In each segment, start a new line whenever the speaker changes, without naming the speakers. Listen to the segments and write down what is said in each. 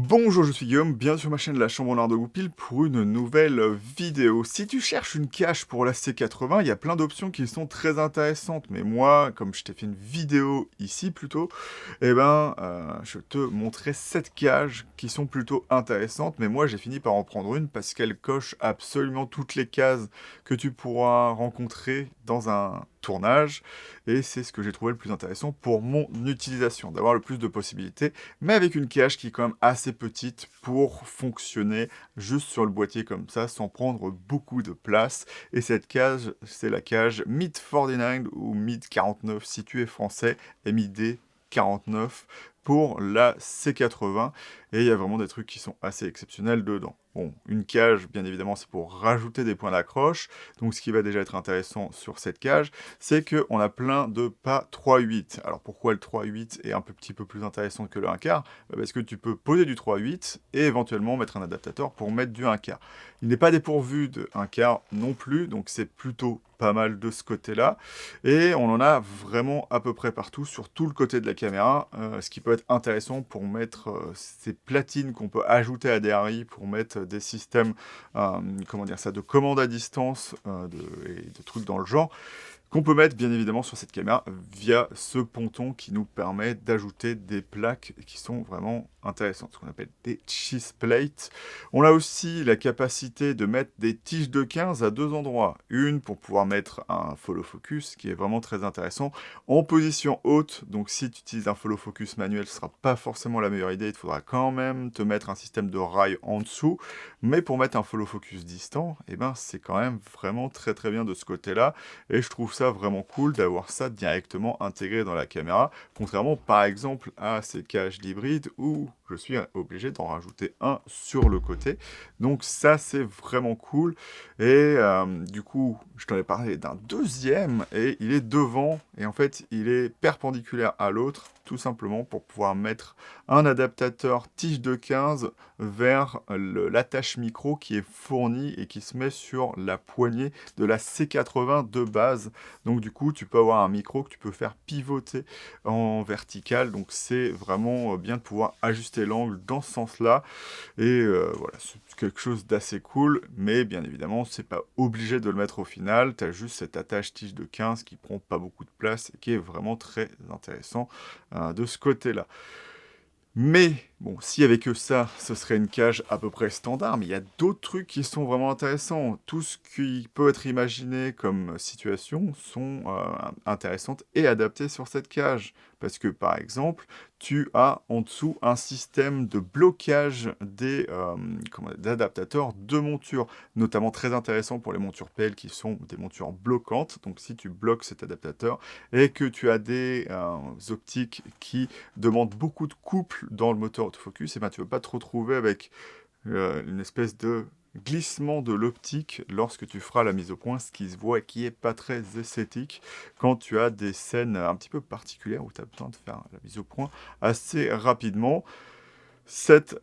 Bonjour, je suis Guillaume, bienvenue sur ma chaîne La Chambre en Art de Goupil pour une nouvelle vidéo. Si tu cherches une cache pour la C80, il y a plein d'options qui sont très intéressantes, mais moi, comme je t'ai fait une vidéo ici plutôt, je te montrais 7 cages qui sont plutôt intéressantes, mais moi j'ai fini par en prendre une parce qu'elle coche absolument toutes les cases que tu pourras rencontrer dans un tournage, et c'est ce que j'ai trouvé le plus intéressant pour mon utilisation, d'avoir le plus de possibilités, mais avec une cage qui est quand même assez petite pour fonctionner juste sur le boîtier comme ça, sans prendre beaucoup de place. Et cette cage, c'est la cage MID 49 ou MID 49 si tu es français, MID 49 pour la C80, et il y a vraiment des trucs qui sont assez exceptionnels dedans. Bon, une cage, bien évidemment, c'est pour rajouter des points d'accroche, donc ce qui va déjà être intéressant sur cette cage, c'est qu'on a plein de pas 3/8. Alors pourquoi le 3/8 est un petit peu plus intéressant que le 1/4 ? Parce que tu peux poser du 3/8 et éventuellement mettre un adaptateur pour mettre du 1/4. Il n'est pas dépourvu de 1/4 non plus, donc c'est plutôt pas mal de ce côté-là, et on en a vraiment à peu près partout sur tout le côté de la caméra, ce qui peut être intéressant pour mettre ces platines qu'on peut ajouter à des HDRI pour mettre des systèmes de commande à distance et de trucs dans le genre, qu'on peut mettre bien évidemment sur cette caméra via ce ponton qui nous permet d'ajouter des plaques qui sont vraiment intéressantes, ce qu'on appelle des cheese plates. On a aussi la capacité de mettre des tiges de 15 à deux endroits. Une pour pouvoir mettre un follow focus, qui est vraiment très intéressant, en position haute, donc si tu utilises un follow focus manuel, ce ne sera pas forcément la meilleure idée, il faudra quand même te mettre un système de rail en dessous, mais pour mettre un follow focus distant, c'est quand même vraiment très très bien de ce côté-là, et je trouve ça vraiment cool d'avoir ça directement intégré dans la caméra, contrairement par exemple à ces cages d'hybride où je suis obligé d'en rajouter un sur le côté. Donc ça c'est vraiment cool, et du coup je t'en ai parlé d'un deuxième, et il est devant, et en fait il est perpendiculaire à l'autre, tout simplement pour pouvoir mettre un adaptateur tige de 15 vers l'attache micro qui est fournie et qui se met sur la poignée de la C80 de base. Donc du coup, tu peux avoir un micro que tu peux faire pivoter en vertical. Donc c'est vraiment bien de pouvoir ajuster l'angle dans ce sens-là. Et voilà, c'est quelque chose d'assez cool. Mais bien évidemment, c'est pas obligé de le mettre au final. Tu as juste cette attache tige de 15 qui prend pas beaucoup de place et qui est vraiment très intéressant de ce côté-là. Mais, bon, s'il n'y avait que ça, ce serait une cage à peu près standard, mais il y a d'autres trucs qui sont vraiment intéressants. Tout ce qui peut être imaginé comme situation sont intéressantes et adaptées sur cette cage. Parce que, par exemple, tu as en dessous un système de blocage d'adaptateurs de monture, notamment très intéressant pour les montures PL qui sont des montures bloquantes. Donc si tu bloques cet adaptateur et que tu as des optiques qui demande beaucoup de couple dans le moteur autofocus, et tu ne veux pas te retrouver avec une espèce de glissement de l'optique lorsque tu feras la mise au point, ce qui se voit et qui est pas très esthétique quand tu as des scènes un petit peu particulières où tu as besoin de faire la mise au point assez rapidement. Cette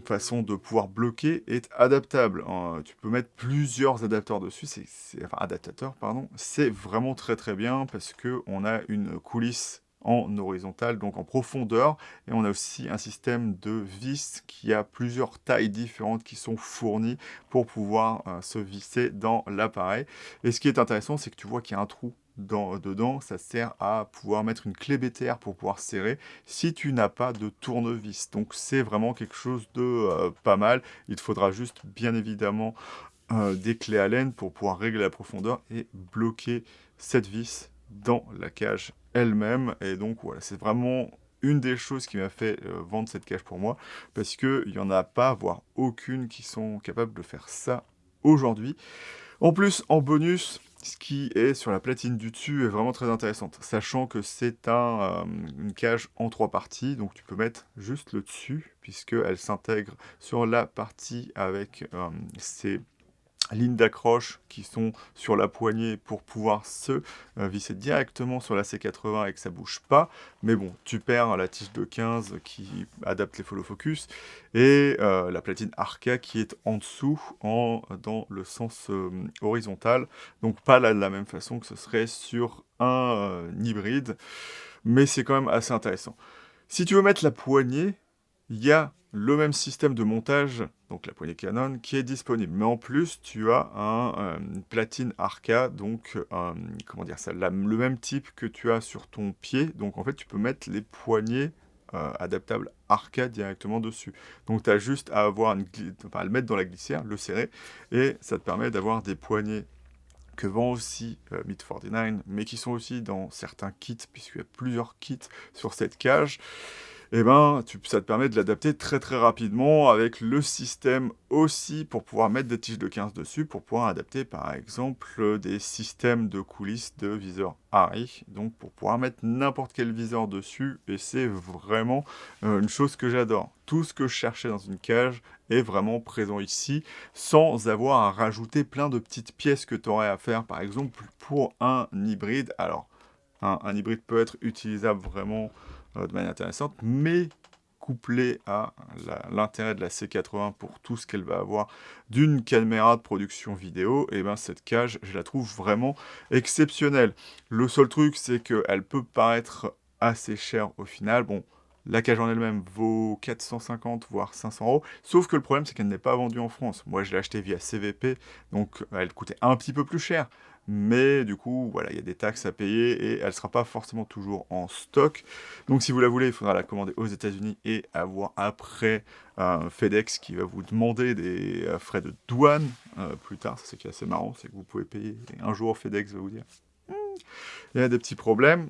façon de pouvoir bloquer est adaptable. Tu peux mettre plusieurs adaptateurs dessus, adaptateurs, pardon. C'est vraiment très très bien parce qu'on a une coulisse en horizontal, donc en profondeur, et on a aussi un système de vis qui a plusieurs tailles différentes qui sont fournies pour pouvoir se visser dans l'appareil. Et ce qui est intéressant, c'est que tu vois qu'il y a un trou dedans, ça sert à pouvoir mettre une clé BTR pour pouvoir serrer si tu n'as pas de tournevis. Donc c'est vraiment quelque chose de pas mal. Il te faudra juste bien évidemment des clés Allen pour pouvoir régler la profondeur et bloquer cette vis dans la cage elle-même. Et donc voilà, c'est vraiment une des choses qui m'a fait vendre cette cage pour moi, parce qu'il n'y en a pas, voire aucune, qui sont capables de faire ça aujourd'hui. En plus, en bonus, ce qui est sur la platine du dessus est vraiment très intéressante, sachant que c'est une cage en 3 parties, donc tu peux mettre juste le dessus, puisqu'elle s'intègre sur la partie avec ces lignes d'accroche qui sont sur la poignée pour pouvoir se visser directement sur la C80 et que ça bouge pas. Mais bon, tu perds la tige de 15 qui adapte les follow focus et la platine Arca qui est en dessous dans le sens horizontal. Donc pas là de la même façon que ce serait sur un hybride, mais c'est quand même assez intéressant. Si tu veux mettre la poignée, il y a le même système de montage, donc la poignée Canon, qui est disponible. Mais en plus, tu as une platine Arca, donc, comment dire ça, le même type que tu as sur ton pied. Donc en fait, tu peux mettre les poignées adaptables Arca directement dessus. Donc tu as juste à avoir à le mettre dans la glissière, le serrer, et ça te permet d'avoir des poignées que vend aussi Mid49, mais qui sont aussi dans certains kits, puisqu'il y a plusieurs kits sur cette cage. Et ben, ça te permet de l'adapter très très rapidement avec le système aussi pour pouvoir mettre des tiges de 15 dessus, pour pouvoir adapter par exemple des systèmes de coulisses de viseur Harry, donc pour pouvoir mettre n'importe quel viseur dessus, et c'est vraiment une chose que j'adore. Tout ce que je cherchais dans une cage est vraiment présent ici, sans avoir à rajouter plein de petites pièces que tu aurais à faire, par exemple pour un hybride. Alors, un hybride peut être utilisable vraiment de manière intéressante, mais couplé à l'intérêt de la C80 pour tout ce qu'elle va avoir d'une caméra de production vidéo, et ben cette cage, je la trouve vraiment exceptionnelle. Le seul truc, c'est qu'elle peut paraître assez chère au final. Bon, la cage en elle-même vaut 450 voire 500 euros, sauf que le problème, c'est qu'elle n'est pas vendue en France. Moi, je l'ai achetée via CVP, donc elle coûtait un petit peu plus cher. Mais du coup, voilà, il y a des taxes à payer et elle ne sera pas forcément toujours en stock. Donc si vous la voulez, il faudra la commander aux États-Unis et avoir après un FedEx qui va vous demander des frais de douane plus tard. C'est ce qui est assez marrant, c'est que vous pouvez payer. Et un jour, FedEx va vous dire il y a des petits problèmes.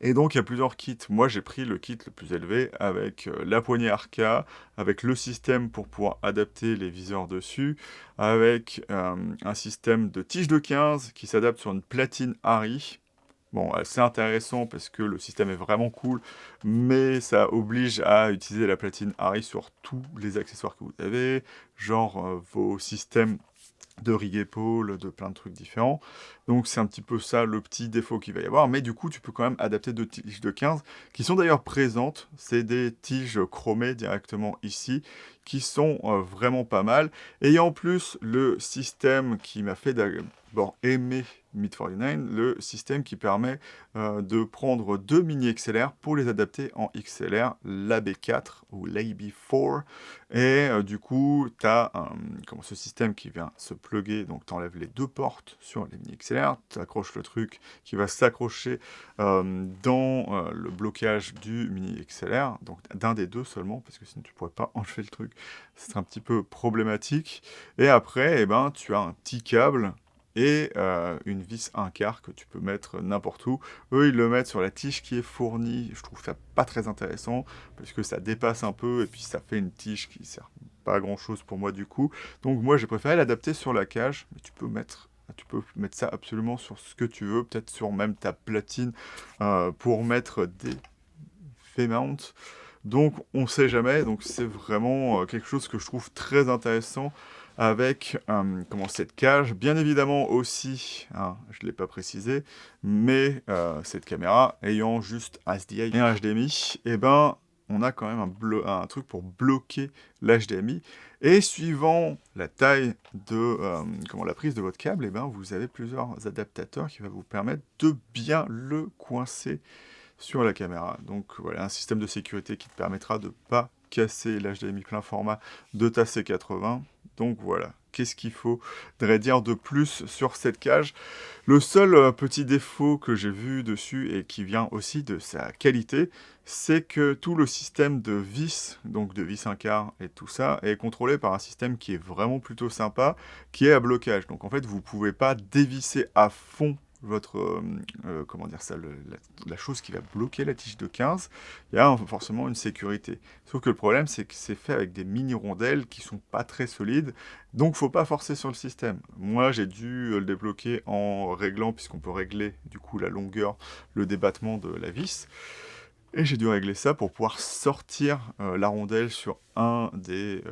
Et donc, il y a plusieurs kits. Moi, j'ai pris le kit le plus élevé avec la poignée Arca, avec le système pour pouvoir adapter les viseurs dessus, avec un système de tige de 15 qui s'adapte sur une platine Harry. Bon, c'est intéressant parce que le système est vraiment cool, mais ça oblige à utiliser la platine Harry sur tous les accessoires que vous avez, genre vos systèmes de rig épaule, de plein de trucs différents. Donc c'est un petit peu ça le petit défaut qu'il va y avoir, mais du coup tu peux quand même adapter deux tiges de 15, qui sont d'ailleurs présentes, c'est des tiges chromées directement ici, qui sont vraiment pas mal, et en plus le système qui m'a fait d'abord aimer Mid49, le système qui permet de prendre deux mini XLR pour les adapter en XLR, l'AB4 ou l'AB4, et du coup, tu as ce système qui vient se plugger, donc tu enlèves les deux portes sur les mini XLR, tu accroches le truc qui va s'accrocher dans le blocage du mini XLR, donc d'un des deux seulement, parce que sinon tu pourrais pas enlever le truc, c'est un petit peu problématique. Et après, eh ben, tu as un petit câble et une vis 1/4 que tu peux mettre n'importe où. Eux, ils le mettent sur la tige qui est fournie. Je trouve ça pas très intéressant, parce que ça dépasse un peu, et puis ça fait une tige qui sert pas à grand chose pour moi du coup. Donc moi, j'ai préféré l'adapter sur la cage, mais tu peux mettre ça absolument sur ce que tu veux, peut-être sur même ta platine, pour mettre des V-mount. Donc on sait jamais, donc c'est vraiment quelque chose que je trouve très intéressant avec cette cage. Bien évidemment aussi, hein, je ne l'ai pas précisé, mais cette caméra ayant juste un SDI et un HDMI, et ben on a quand même un truc pour bloquer l'HDMI. Et suivant la taille de la prise de votre câble, et ben vous avez plusieurs adaptateurs qui vont vous permettre de bien le coincer sur la caméra. Donc voilà, un système de sécurité qui te permettra de ne pas casser l'HDMI plein format de ta C80. Donc voilà, qu'est-ce qu'il faudrait dire de plus sur cette cage? Le seul petit défaut que j'ai vu dessus, et qui vient aussi de sa qualité, c'est que tout le système de vis, donc de vis 1/4 et tout ça, est contrôlé par un système qui est vraiment plutôt sympa, qui est à blocage. Donc en fait, vous ne pouvez pas dévisser à fond votre, la chose qui va bloquer la tige de 15, il y a forcément une sécurité. Sauf que le problème, c'est que c'est fait avec des mini-rondelles qui sont pas très solides, donc faut pas forcer sur le système. Moi, j'ai dû le débloquer en réglant, puisqu'on peut régler du coup la longueur, le débattement de la vis. Et j'ai dû régler ça pour pouvoir sortir la rondelle sur un des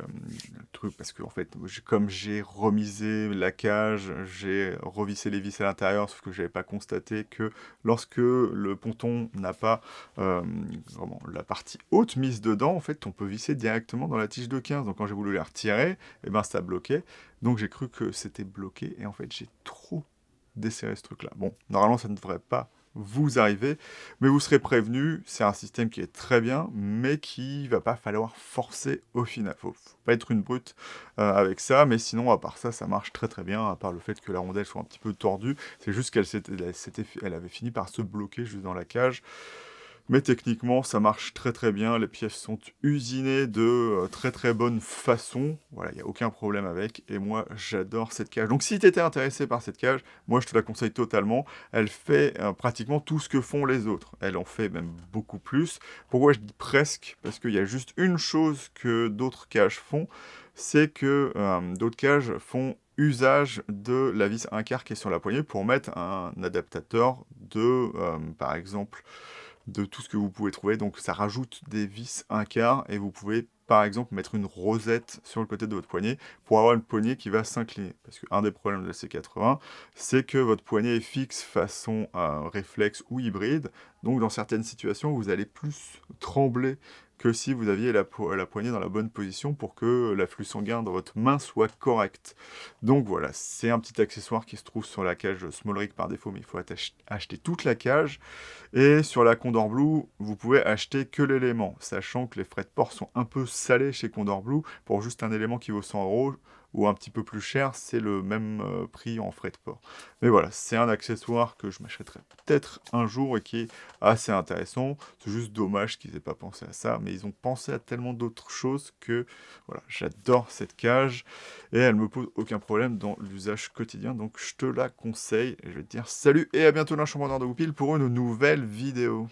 trucs, parce que en fait, comme j'ai remisé la cage, j'ai revissé les vis à l'intérieur, sauf que j'avais pas constaté que lorsque le ponton n'a pas vraiment la partie haute mise dedans, en fait, on peut visser directement dans la tige de 15. Donc quand j'ai voulu la retirer, et ben ça bloquait. Donc j'ai cru que c'était bloqué, et en fait j'ai trop desserré ce truc-là. Bon, normalement ça ne devrait pas vous arrivez, mais vous serez prévenu, c'est un système qui est très bien, mais qui va pas falloir forcer au final. Faut pas être une brute, avec ça, mais sinon à part ça, ça marche très, très bien, à part le fait que la rondelle soit un petit peu tordue. C'est juste elle avait fini par se bloquer juste dans la cage. Mais techniquement, ça marche très très bien. Les pièces sont usinées de très très bonne façon. Voilà, il n'y a aucun problème avec. Et moi, j'adore cette cage. Donc si tu étais intéressé par cette cage, moi je te la conseille totalement. Elle fait pratiquement tout ce que font les autres. Elle en fait même beaucoup plus. Pourquoi je dis presque? Parce qu'il y a juste une chose que d'autres cages font, c'est que d'autres cages font usage de la vis 1/4 qui est sur la poignée pour mettre un adaptateur de, par exemple, de tout ce que vous pouvez trouver. Donc ça rajoute des vis 1/4 et vous pouvez par exemple mettre une rosette sur le côté de votre poignet pour avoir une poignée qui va s'incliner. Parce qu'un des problèmes de la C80, c'est que votre poignet est fixe façon réflexe ou hybride. Donc dans certaines situations, vous allez plus trembler que si vous aviez la poignée dans la bonne position pour que l'afflux sanguin dans votre main soit correct. Donc voilà, c'est un petit accessoire qui se trouve sur la cage Small Rig par défaut, mais il faut acheter toute la cage. Et sur la Condor Blue, vous pouvez acheter que l'élément, sachant que les frais de port sont un peu salés chez Condor Blue. Pour juste un élément qui vaut 100 € ou un petit peu plus cher, c'est le même prix en frais de port. Mais voilà, c'est un accessoire que je m'achèterai peut-être un jour et qui est assez intéressant. C'est juste dommage qu'ils aient pas pensé à ça, mais ils ont pensé à tellement d'autres choses que voilà, j'adore cette cage et elle me pose aucun problème dans l'usage quotidien, donc je te la conseille. Et je vais te dire salut et à bientôt dans la chambre d'or de Goupil pour une nouvelle vidéo.